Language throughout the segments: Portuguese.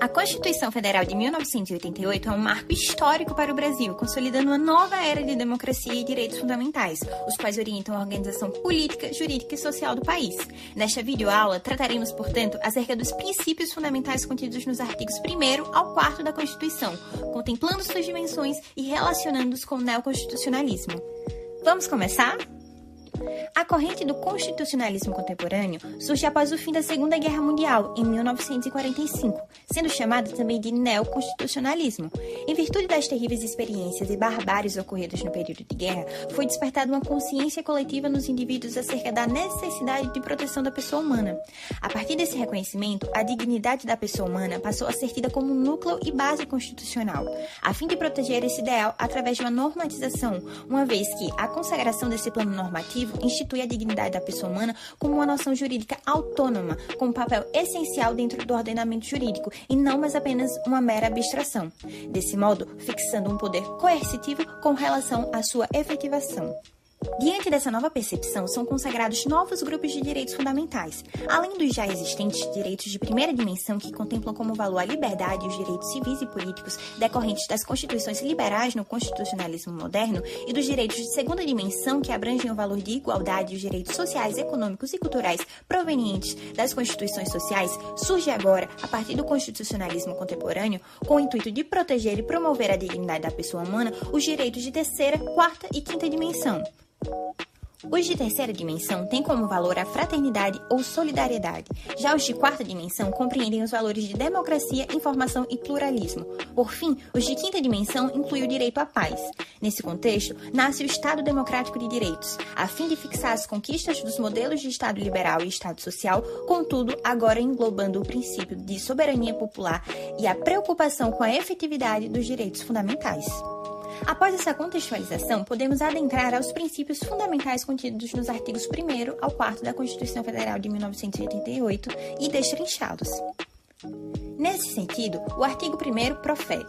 A Constituição Federal de 1988 é um marco histórico para o Brasil, consolidando uma nova era de democracia e direitos fundamentais, os quais orientam a organização política, jurídica e social do país. Nesta videoaula, trataremos, portanto, acerca dos princípios fundamentais contidos nos artigos 1º ao 4º da Constituição, contemplando suas dimensões e relacionando-os com o neoconstitucionalismo. Vamos começar? A corrente do constitucionalismo contemporâneo surge após o fim da Segunda Guerra Mundial, em 1945, sendo chamada também de neoconstitucionalismo. Em virtude das terríveis experiências e barbáries ocorridas no período de guerra, foi despertada uma consciência coletiva nos indivíduos acerca da necessidade de proteção da pessoa humana. A partir desse reconhecimento, a dignidade da pessoa humana passou a ser tida como núcleo e base constitucional, a fim de proteger esse ideal através de uma normatização, uma vez que a consagração desse plano normativo institui a dignidade da pessoa humana como uma noção jurídica autônoma, com um papel essencial dentro do ordenamento jurídico e não mais apenas uma mera abstração. Desse modo, fixando um poder coercitivo com relação à sua efetivação. Diante dessa nova percepção, são consagrados novos grupos de direitos fundamentais. Além dos já existentes direitos de primeira dimensão, que contemplam como valor a liberdade e os direitos civis e políticos decorrentes das constituições liberais no constitucionalismo moderno, e dos direitos de segunda dimensão, que abrangem o valor de igualdade e os direitos sociais, econômicos e culturais provenientes das constituições sociais, surge agora, a partir do constitucionalismo contemporâneo, com o intuito de proteger e promover a dignidade da pessoa humana, os direitos de terceira, quarta e quinta dimensão. Os de terceira dimensão têm como valor a fraternidade ou solidariedade. Já os de quarta dimensão compreendem os valores de democracia, informação e pluralismo. Por fim, os de quinta dimensão incluem o direito à paz. Nesse contexto, nasce o Estado Democrático de Direitos, a fim de fixar as conquistas dos modelos de Estado liberal e Estado social, contudo, agora englobando o princípio de soberania popular e a preocupação com a efetividade dos direitos fundamentais. Após essa contextualização, podemos adentrar aos princípios fundamentais contidos nos artigos 1º ao 4º da Constituição Federal de 1988 e destrinchá-los. Nesse sentido, o artigo 1º profere: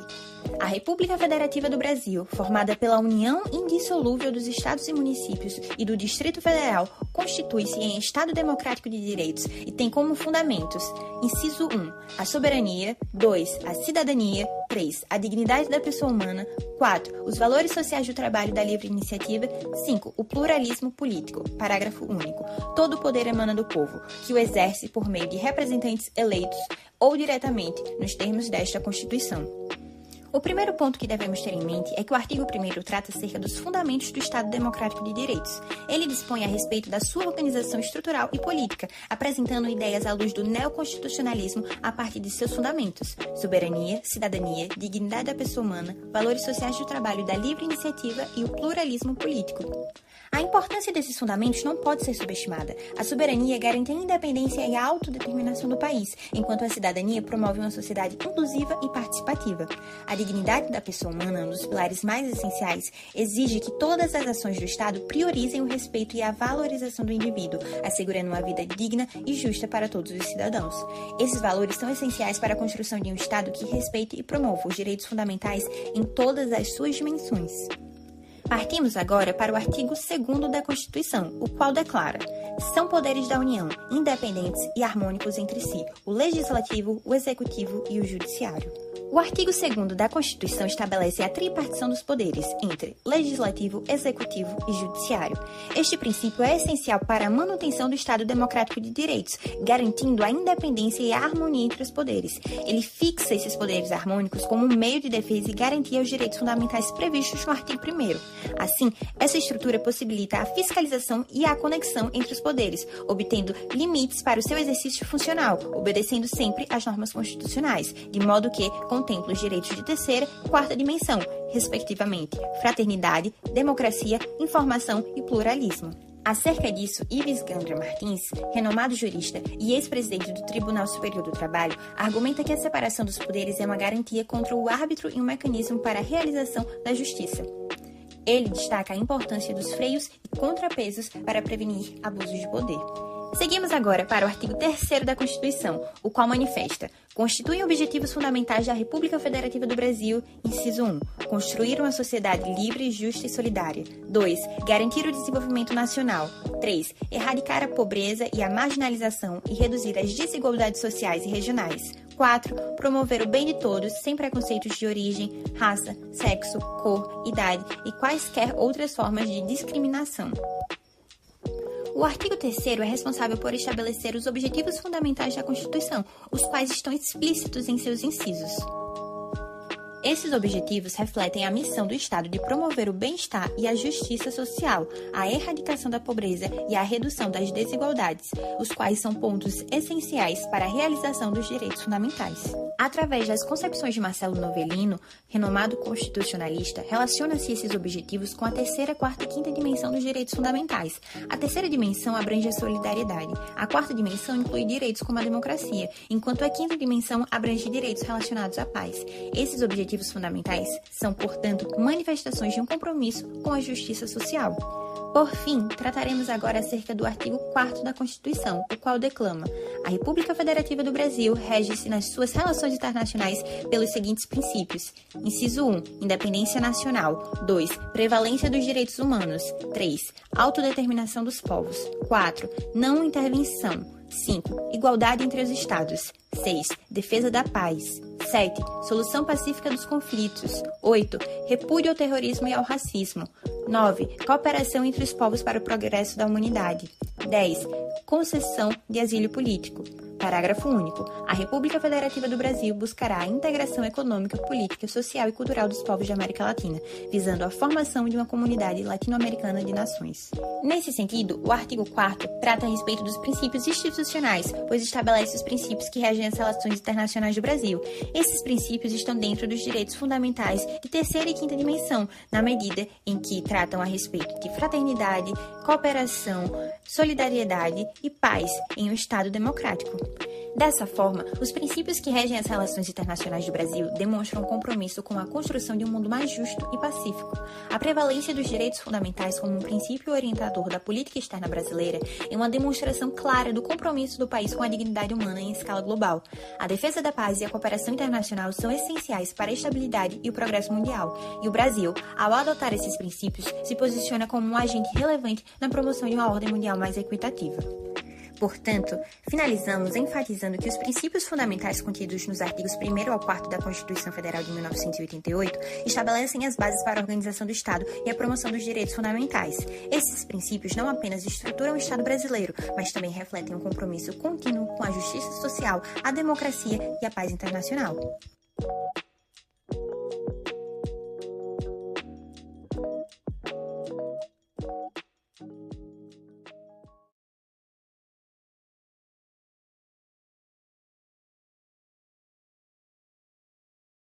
a República Federativa do Brasil, formada pela união indissolúvel dos Estados e municípios e do Distrito Federal, constitui-se em Estado Democrático de Direitos e tem como fundamentos: inciso 1, a soberania; 2, a cidadania; 3, a dignidade da pessoa humana; 4, os valores sociais do trabalho e da livre iniciativa; 5, o pluralismo político. Parágrafo único. Todo o poder emana do povo, que o exerce por meio de representantes eleitos ou diretamente, nos termos desta Constituição. O primeiro ponto que devemos ter em mente é que o artigo 1º trata acerca dos fundamentos do Estado Democrático de Direitos. Ele dispõe a respeito da sua organização estrutural e política, apresentando ideias à luz do neoconstitucionalismo a partir de seus fundamentos: soberania, cidadania, dignidade da pessoa humana, valores sociais do trabalho e da livre iniciativa e o pluralismo político. A importância desses fundamentos não pode ser subestimada. A soberania garante a independência e a autodeterminação do país, enquanto a cidadania promove uma sociedade inclusiva e participativa. A dignidade da pessoa humana, um dos pilares mais essenciais, exige que todas as ações do Estado priorizem o respeito e a valorização do indivíduo, assegurando uma vida digna e justa para todos os cidadãos. Esses valores são essenciais para a construção de um Estado que respeite e promova os direitos fundamentais em todas as suas dimensões. Partimos agora para o artigo 2º da Constituição, o qual declara: são poderes da União, independentes e harmônicos entre si, o Legislativo, o Executivo e o Judiciário. O artigo 2º da Constituição estabelece a tripartição dos poderes entre Legislativo, Executivo e Judiciário. Este princípio é essencial para a manutenção do Estado Democrático de Direitos, garantindo a independência e a harmonia entre os poderes. Ele fixa esses poderes harmônicos como um meio de defesa e garantia aos direitos fundamentais previstos no artigo 1º. Assim, essa estrutura possibilita a fiscalização e a conexão entre os poderes, obtendo limites para o seu exercício funcional, obedecendo sempre às normas constitucionais, de modo que contempla os direitos de terceira e quarta dimensão, respectivamente, fraternidade, democracia, informação e pluralismo. Acerca disso, Ives Gandra Martins, renomado jurista e ex-presidente do Tribunal Superior do Trabalho, argumenta que a separação dos poderes é uma garantia contra o árbitro e um mecanismo para a realização da justiça. Ele destaca a importância dos freios e contrapesos para prevenir abusos de poder. Seguimos agora para o artigo 3º da Constituição, o qual manifesta: constituem objetivos fundamentais da República Federativa do Brasil, inciso 1, construir uma sociedade livre, justa e solidária. 2, garantir o desenvolvimento nacional. 3, erradicar a pobreza e a marginalização e reduzir as desigualdades sociais e regionais. 4. Promover o bem de todos, sem preconceitos de origem, raça, sexo, cor, idade e quaisquer outras formas de discriminação. O artigo 3º é responsável por estabelecer os objetivos fundamentais da Constituição, os quais estão explícitos em seus incisos. Esses objetivos refletem a missão do Estado de promover o bem-estar e a justiça social, a erradicação da pobreza e a redução das desigualdades, os quais são pontos essenciais para a realização dos direitos fundamentais. Através das concepções de Marcelo Novellino, renomado constitucionalista, relaciona-se esses objetivos com a terceira, quarta e quinta dimensão dos direitos fundamentais. A terceira dimensão abrange a solidariedade, a quarta dimensão inclui direitos como a democracia, enquanto a quinta dimensão abrange direitos relacionados à paz. Esses objetivos fundamentais são, portanto, manifestações de um compromisso com a justiça social. Por fim, trataremos agora acerca do artigo 4º da Constituição, o qual declama: a República Federativa do Brasil rege-se nas suas relações internacionais pelos seguintes princípios. Inciso 1. Independência nacional. 2. Prevalência dos direitos humanos. 3. Autodeterminação dos povos. 4. Não intervenção. 5. Igualdade entre os Estados. 6. Defesa da paz. 7. Solução pacífica dos conflitos. 8. Repúdio ao terrorismo e ao racismo. 9. Cooperação entre os povos para o progresso da humanidade. 10. Concessão de asilo político. Parágrafo único. A República Federativa do Brasil buscará a integração econômica, política, social e cultural dos povos da América Latina, visando a formação de uma comunidade latino-americana de nações. Nesse sentido, o artigo 4º trata a respeito dos princípios institucionais, pois estabelece os princípios que regem as relações internacionais do Brasil. Esses princípios estão dentro dos direitos fundamentais de terceira e quinta dimensão, na medida em que tratam a respeito de fraternidade, cooperação, solidariedade e paz em um Estado democrático. Dessa forma, os princípios que regem as relações internacionais do Brasil demonstram um compromisso com a construção de um mundo mais justo e pacífico. A prevalência dos direitos fundamentais como um princípio orientador da política externa brasileira é uma demonstração clara do compromisso do país com a dignidade humana em escala global. A defesa da paz e a cooperação internacional são essenciais para a estabilidade e o progresso mundial, e o Brasil, ao adotar esses princípios, se posiciona como um agente relevante na promoção de uma ordem mundial mais equitativa. Portanto, finalizamos enfatizando que os princípios fundamentais contidos nos artigos 1º ao 4º da Constituição Federal de 1988 estabelecem as bases para a organização do Estado e a promoção dos direitos fundamentais. Esses princípios não apenas estruturam o Estado brasileiro, mas também refletem um compromisso contínuo com a justiça social, a democracia e a paz internacional.